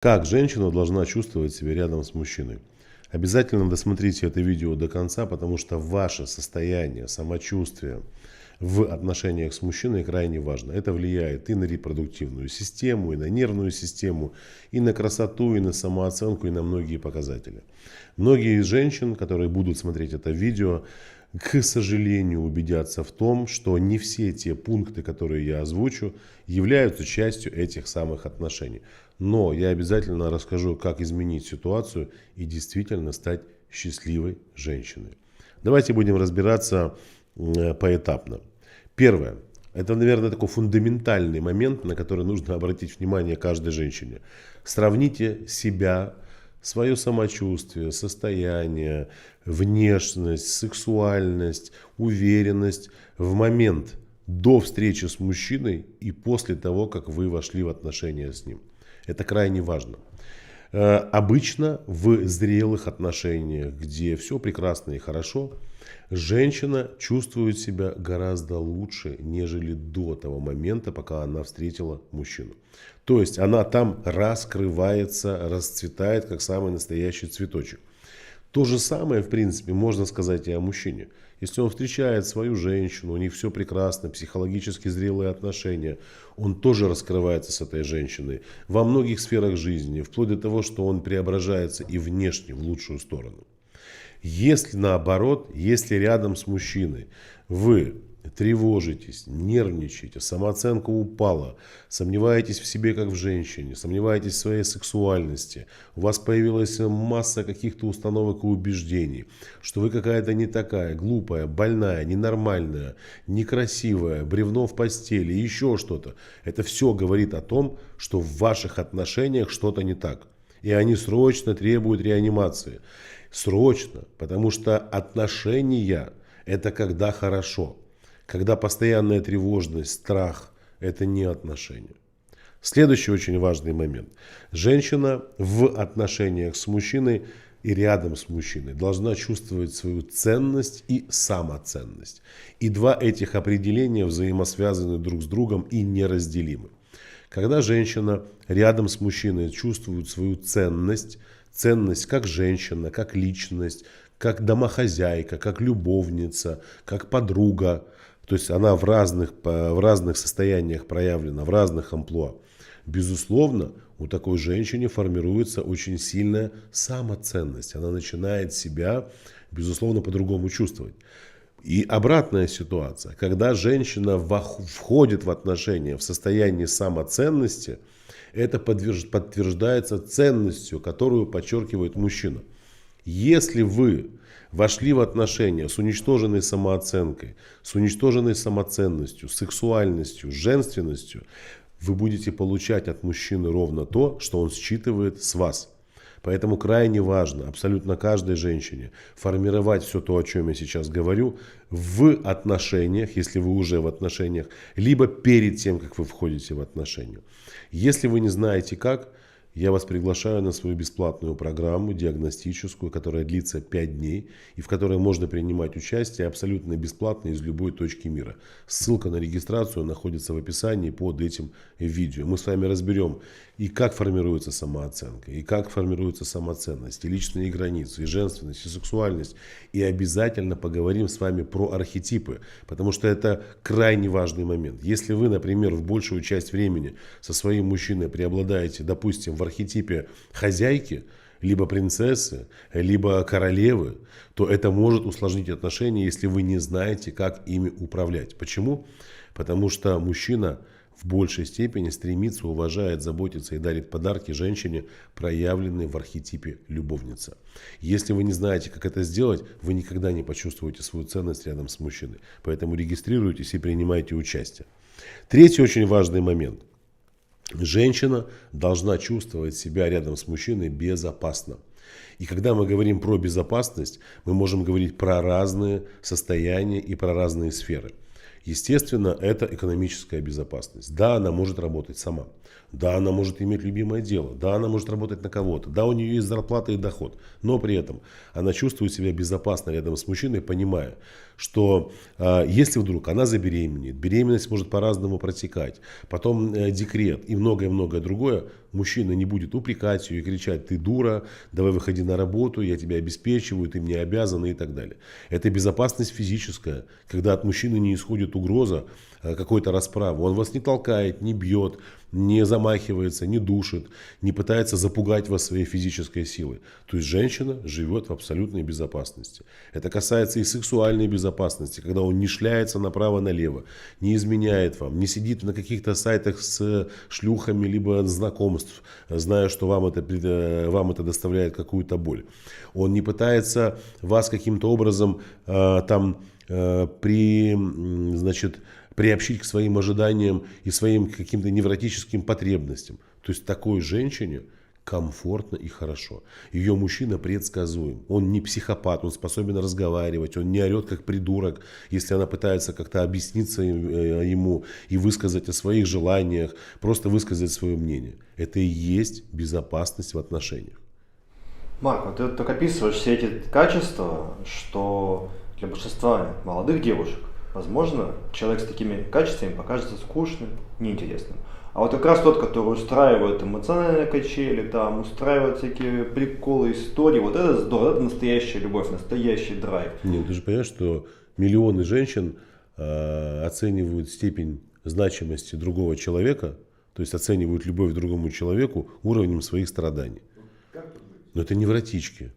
Как женщина должна чувствовать себя рядом с мужчиной? Обязательно досмотрите это видео до конца, потому что ваше состояние, самочувствие в отношениях с мужчиной крайне важно. Это влияет и на репродуктивную систему, и на нервную систему, и на красоту, и на самооценку, и на многие показатели. Многие из женщин, которые будут смотреть это видео, к сожалению, убедятся в том, что не все те пункты, которые я озвучу, являются частью этих самых отношений. Но я обязательно расскажу, как изменить ситуацию и действительно стать счастливой женщиной. Давайте будем разбираться поэтапно. Первое. Это, наверное, такой фундаментальный момент, на который нужно обратить внимание каждой женщине. Сравните себя, свое самочувствие, состояние, внешность, сексуальность, уверенность в момент до встречи с мужчиной и после того, как вы вошли в отношения с ним. Это крайне важно. Обычно в зрелых отношениях, где все прекрасно и хорошо, женщина чувствует себя гораздо лучше, нежели до того момента, пока она встретила мужчину. То есть она там раскрывается, расцветает, как самый настоящий цветочек. То же самое, в принципе, можно сказать и о мужчине. Если он встречает свою женщину, у них все прекрасно, психологически зрелые отношения, он тоже раскрывается с этой женщиной во многих сферах жизни, вплоть до того, что он преображается и внешне в лучшую сторону. Если наоборот, если рядом с мужчиной вы тревожитесь, нервничаете, самооценка упала, сомневаетесь в себе как в женщине, сомневаетесь в своей сексуальности, у вас появилась масса каких-то установок и убеждений, что вы какая-то не такая, глупая, больная, ненормальная, некрасивая, бревно в постели, еще что-то. Это все говорит о том, что в ваших отношениях что-то не так. И они срочно требуют реанимации. Срочно, потому что отношения – это когда хорошо. Когда постоянная тревожность, страх – это не отношения. Следующий очень важный момент. Женщина в отношениях с мужчиной и рядом с мужчиной должна чувствовать свою ценность и самоценность. И два этих определения взаимосвязаны друг с другом и неразделимы. Когда женщина рядом с мужчиной чувствует свою ценность, ценность как женщина, как личность, как домохозяйка, как любовница, как подруга, то есть она в разных состояниях проявлена, в разных амплуа. Безусловно, у такой женщины формируется очень сильная самоценность. Она начинает себя, безусловно, по-другому чувствовать. И обратная ситуация, когда женщина входит в отношения в состоянии самоценности, это подтверждается ценностью, которую подчеркивает мужчина. Если вы вошли в отношения с уничтоженной самооценкой, с уничтоженной самоценностью, сексуальностью, женственностью, вы будете получать от мужчины ровно то, что он считывает с вас. Поэтому крайне важно абсолютно каждой женщине формировать все то, о чем я сейчас говорю, в отношениях, если вы уже в отношениях, либо перед тем, как вы входите в отношения. Если вы не знаете как, я вас приглашаю на свою бесплатную программу диагностическую, которая длится 5 дней и в которой можно принимать участие абсолютно бесплатно из любой точки мира. Ссылка на регистрацию находится в описании под этим видео. Мы с вами разберем и как формируется самооценка, и как формируется самоценность, и личные границы, и женственность, и сексуальность. И обязательно поговорим с вами про архетипы, потому что это крайне важный момент. Если вы, например, в большую часть времени со своим мужчиной преобладаете, допустим, в архетипе хозяйки, либо принцессы, либо королевы, то это может усложнить отношения, если вы не знаете, как ими управлять. Почему? Потому что мужчина в большей степени стремится, уважает, заботится и дарит подарки женщине, проявленной в архетипе любовница. Если вы не знаете, как это сделать, вы никогда не почувствуете свою ценность рядом с мужчиной. Поэтому регистрируйтесь и принимайте участие. Третий очень важный момент. Женщина должна чувствовать себя рядом с мужчиной безопасно. И когда мы говорим про безопасность, мы можем говорить про разные состояния и про разные сферы. Естественно, это экономическая безопасность. Да, она может работать сама. Да, она может иметь любимое дело. Да, она может работать на кого-то. Да, у нее есть зарплата и доход. Но при этом она чувствует себя безопасно рядом с мужчиной, понимая, что если вдруг она забеременеет, беременность может по-разному протекать, потом декрет и многое-многое другое, мужчина не будет упрекать ее и кричать: ты дура, давай выходи на работу, я тебя обеспечиваю, ты мне обязан и так далее. Это безопасность физическая, когда от мужчины не исходит угроза какой-то расправы. Он вас не толкает, не бьет, не замахивается, не душит, не пытается запугать вас своей физической силой. То есть женщина живет в абсолютной безопасности. Это касается и сексуальной безопасности, когда он не шляется направо-налево, не изменяет вам, не сидит на каких-то сайтах с шлюхами либо знакомств, зная, что вам это доставляет какую-то боль. Он не пытается вас каким-то образом приобщить к своим ожиданиям и своим каким-то невротическим потребностям. То есть такой женщине комфортно и хорошо. Ее мужчина предсказуем. Он не психопат, он способен разговаривать, он не орет как придурок, если она пытается как-то объясниться ему и высказать о своих желаниях, просто высказать свое мнение. Это и есть безопасность в отношениях. Марк, вот ты так описываешь все эти качества, что для большинства молодых девушек, возможно, человек с такими качествами покажется скучным, неинтересным. А вот как раз тот, который устраивает эмоциональные качели, там, устраивает всякие приколы, истории, вот это здорово, это настоящая любовь, настоящий драйв. Нет, ты же понимаешь, что миллионы женщин оценивают степень значимости другого человека, то есть оценивают любовь к другому человеку уровнем своих страданий. Но это невротички.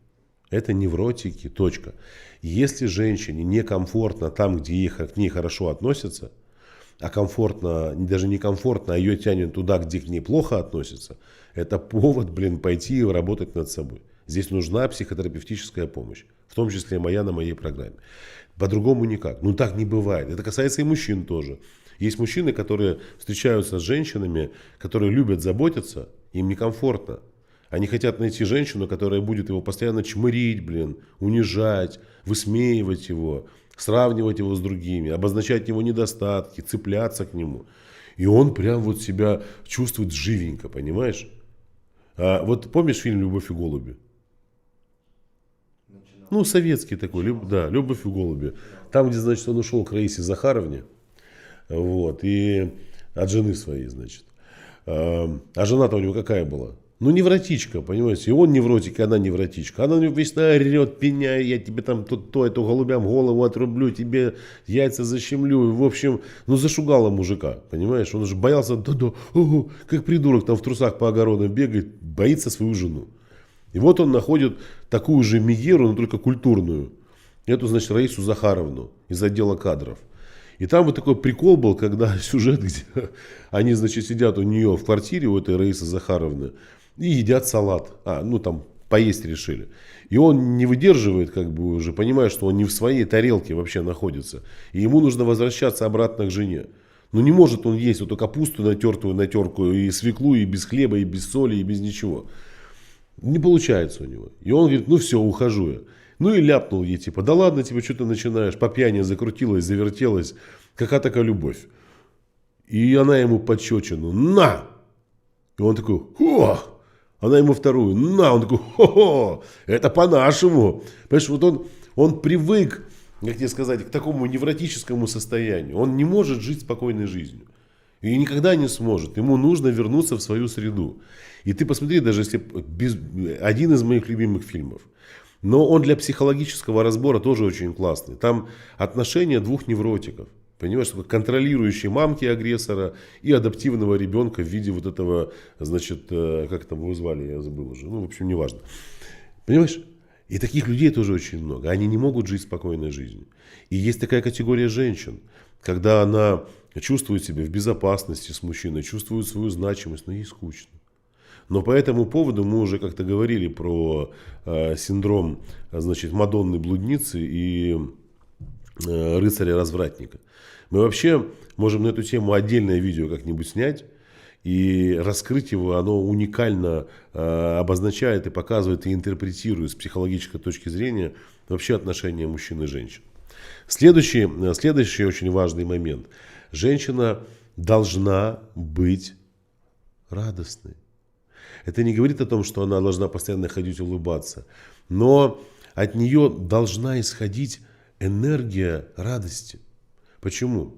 Это невротики, точка. Если женщине некомфортно там, где к ней хорошо относятся, а комфортно, даже не комфортно, а ее тянет туда, где к ней плохо относятся, это повод, пойти и работать над собой. Здесь нужна психотерапевтическая помощь, в том числе моя на моей программе. По-другому никак. Ну так не бывает. Это касается и мужчин тоже. Есть мужчины, которые встречаются с женщинами, которые любят заботиться, им некомфортно. Они хотят найти женщину, которая будет его постоянно чмырить, унижать, высмеивать его, сравнивать его с другими, обозначать его недостатки, цепляться к нему. И он прям вот себя чувствует живенько, понимаешь? Вот помнишь фильм «Любовь и голуби»? Ну, советский такой, «Любовь и голуби». Там, где, значит, он ушел к Раисе Захаровне, вот, и от жены своей, значит. А жена-то у него какая была? Ну, невротичка, понимаете, и он невротик, и она невротичка. Она вечно орет, пеняет, я тебе там эту голубям голову отрублю, тебе яйца защемлю. В общем, зашугала мужика, понимаешь. Он же боялся, как придурок там в трусах по огородам бегает, боится свою жену. И вот он находит такую же Мегеру, но только культурную. Эту, значит, Раису Захаровну из отдела кадров. И там вот такой прикол был, когда сюжет, где они, значит, сидят у нее в квартире, у этой Раисы Захаровны, и едят салат. Там поесть решили. И он не выдерживает, уже понимая, что он не в своей тарелке вообще находится. И ему нужно возвращаться обратно к жене. Но не может он есть эту капусту натертую на терку, и свеклу, и без хлеба, и без соли, и без ничего. Не получается у него. И он говорит, все, ухожу я. И ляпнул ей, типа, да ладно тебе, что ты начинаешь, по пьяни закрутилась, завертелась, какая такая любовь. И она ему пощечину, на! И он такой, о! Она ему вторую, на! Он такой, хо-хо, это по-нашему. Понимаешь, вот он привык, как тебе сказать, к такому невротическому состоянию. Он не может жить спокойной жизнью. И никогда не сможет. Ему нужно вернуться в свою среду. И ты посмотри, даже если один из моих любимых фильмов. Но он для психологического разбора тоже очень классный. Там отношения двух невротиков. Понимаешь, контролирующей мамки агрессора и адаптивного ребенка в виде вот этого, значит, как там его звали, я забыл уже. В общем, неважно. Понимаешь? И таких людей тоже очень много. Они не могут жить спокойной жизнью. И есть такая категория женщин, когда она чувствует себя в безопасности с мужчиной, чувствует свою значимость, но ей скучно. Но по этому поводу мы уже как-то говорили про синдром, значит, Мадонны блудницы и рыцаря-развратника. Мы вообще можем на эту тему отдельное видео как-нибудь снять и раскрыть его. Оно уникально обозначает и показывает и интерпретирует с психологической точки зрения вообще отношения мужчин и женщин. Следующий очень важный момент. Женщина должна быть радостной. Это не говорит о том, что она должна постоянно ходить улыбаться, но от нее должна исходить энергия радости. Почему?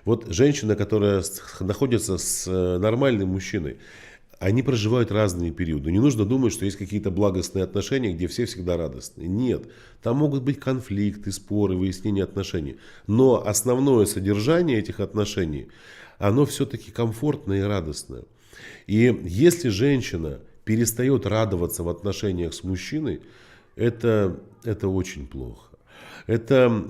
Вот женщина, которая находится с нормальным мужчиной, Они проживают разные периоды. Не нужно думать, что есть какие-то благостные отношения, где все всегда радостны. Нет. Там могут быть конфликты, споры, выяснение отношений. Но основное содержание этих отношений, оно все-таки комфортное и радостное. И если женщина перестает радоваться в отношениях с мужчиной, это очень плохо. Этому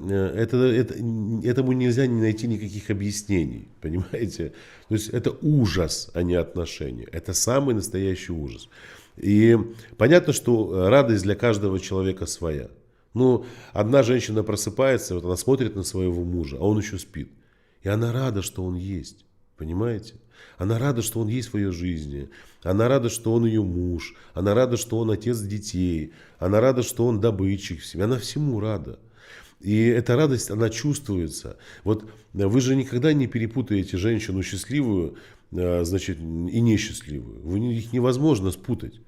нельзя найти никаких объяснений, понимаете? То есть это ужас, а не отношения. Это самый настоящий ужас. И понятно, что радость для каждого человека своя. Ну, одна женщина просыпается, вот она смотрит на своего мужа, а он еще спит. И она рада, что он есть. Понимаете? Она рада, что он есть в ее жизни. Она рада, что он ее муж. Она рада, что он отец детей. Она рада, что он добытчик в семье. Она всему рада. И эта радость, она чувствуется. Вот вы же никогда не перепутаете женщину счастливую, значит, и несчастливую. Их невозможно спутать.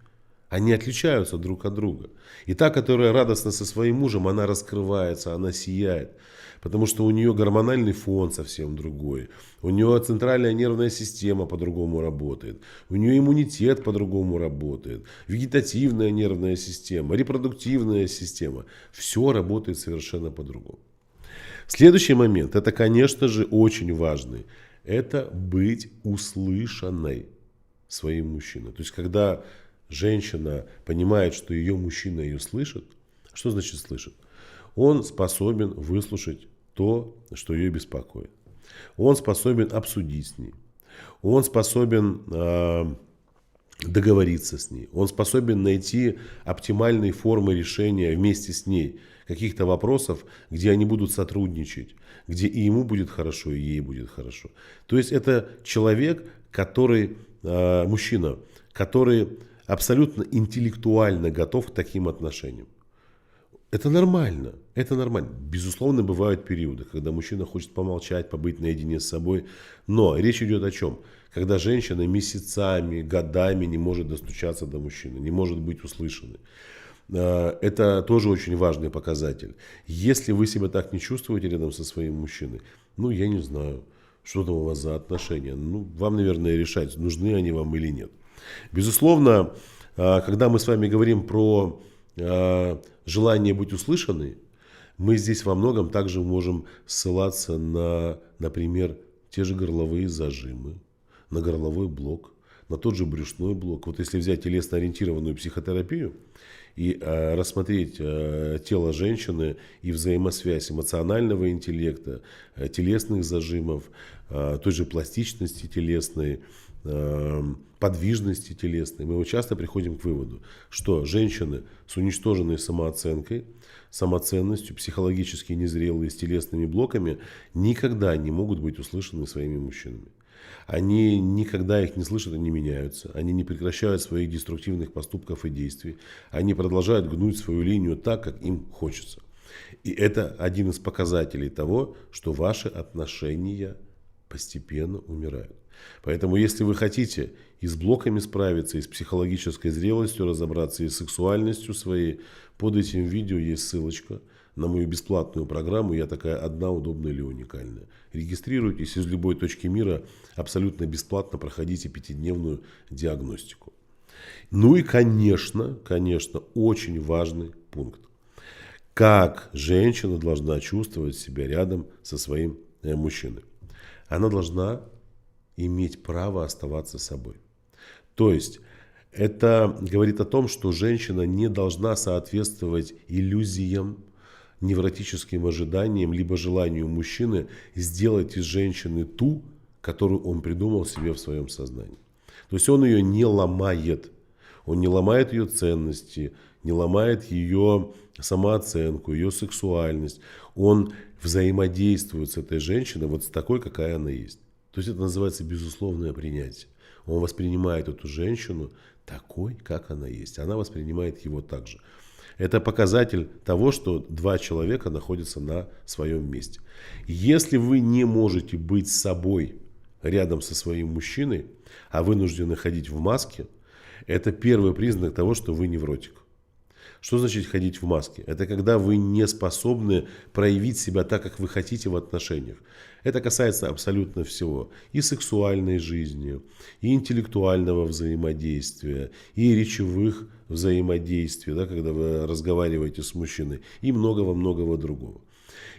Они отличаются друг от друга. И та, которая радостна со своим мужем, она раскрывается, она сияет. Потому что у нее гормональный фон совсем другой. У нее центральная нервная система по-другому работает. У нее иммунитет по-другому работает. Вегетативная нервная система, репродуктивная система. Все работает совершенно по-другому. Следующий момент, это, конечно же, очень важный. Это быть услышанной своим мужчиной. То есть, когда женщина понимает, что ее мужчина ее слышит, что значит слышит? Он способен выслушать то, что ее беспокоит. Он способен обсудить с ней. Он способен договориться с ней. Он способен найти оптимальные формы решения вместе с ней каких-то вопросов, где они будут сотрудничать, где и ему будет хорошо, и ей будет хорошо. То есть это человек, мужчина, который абсолютно интеллектуально готов к таким отношениям. Это нормально, это нормально. Безусловно, бывают периоды, когда мужчина хочет помолчать, побыть наедине с собой. Но речь идет о чем? Когда женщина месяцами, годами не может достучаться до мужчины, не может быть услышанной. Это тоже очень важный показатель. Если вы себя так не чувствуете рядом со своим мужчиной, ну, я не знаю, что там у вас за отношения. Ну, вам, наверное, решать, нужны они вам или нет. Безусловно, когда мы с вами говорим про желание быть услышанной, мы здесь во многом также можем ссылаться на, например, те же горловые зажимы, на горловой блок, на тот же брюшной блок. Вот если взять телесно-ориентированную психотерапию и рассмотреть тело женщины и взаимосвязь эмоционального интеллекта, телесных зажимов, той же пластичности телесной, подвижности телесной, мы часто приходим к выводу, что женщины с уничтоженной самооценкой, самоценностью, психологически незрелые, с телесными блоками никогда не могут быть услышаны своими мужчинами. Они никогда их не слышат и не меняются. Они не прекращают своих деструктивных поступков и действий. Они продолжают гнуть свою линию так, как им хочется. И это один из показателей того, что ваши отношения постепенно умирают. Поэтому, если вы хотите и с блоками справиться, и с психологической зрелостью разобраться, и с сексуальностью своей, под этим видео есть ссылочка на мою бесплатную программу «Я такая одна, удобная или уникальная». Регистрируйтесь из любой точки мира, абсолютно бесплатно проходите 5-дневную диагностику. Ну и, конечно, очень важный пункт. Как женщина должна чувствовать себя рядом со своим мужчиной? Она должна иметь право оставаться собой. То есть, это говорит о том, что женщина не должна соответствовать иллюзиям, невротическим ожиданиям, либо желанию мужчины сделать из женщины ту, которую он придумал себе в своем сознании. То есть, он ее не ломает. Он не ломает ее ценности, не ломает ее самооценку, ее сексуальность. Он взаимодействует с этой женщиной вот с такой, какая она есть. То есть это называется безусловное принятие. Он воспринимает эту женщину такой, как она есть. Она воспринимает его так же. Это показатель того, что два человека находятся на своем месте. Если вы не можете быть собой рядом со своим мужчиной, а вынуждены ходить в маске, это первый признак того, что вы невротик. Что значит ходить в маске? Это когда вы не способны проявить себя так, как вы хотите в отношениях. Это касается абсолютно всего. И сексуальной жизни, и интеллектуального взаимодействия, и речевых взаимодействий, да, когда вы разговариваете с мужчиной, и многого-многого другого.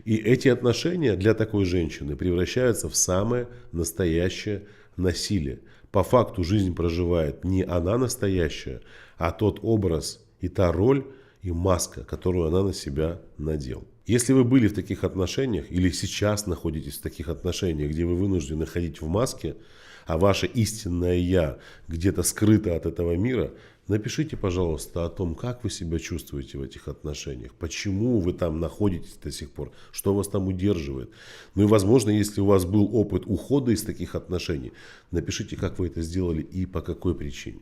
И эти отношения для такой женщины превращаются в самое настоящее насилие. По факту жизнь проживает не она настоящая, а тот образ и та роль и маска, которую она на себя надела. Если вы были в таких отношениях или сейчас находитесь в таких отношениях, где вы вынуждены ходить в маске, а ваше истинное «я» где-то скрыто от этого мира, напишите, пожалуйста, о том, как вы себя чувствуете в этих отношениях, почему вы там находитесь до сих пор, что вас там удерживает. Ну и, возможно, если у вас был опыт ухода из таких отношений, напишите, как вы это сделали и по какой причине.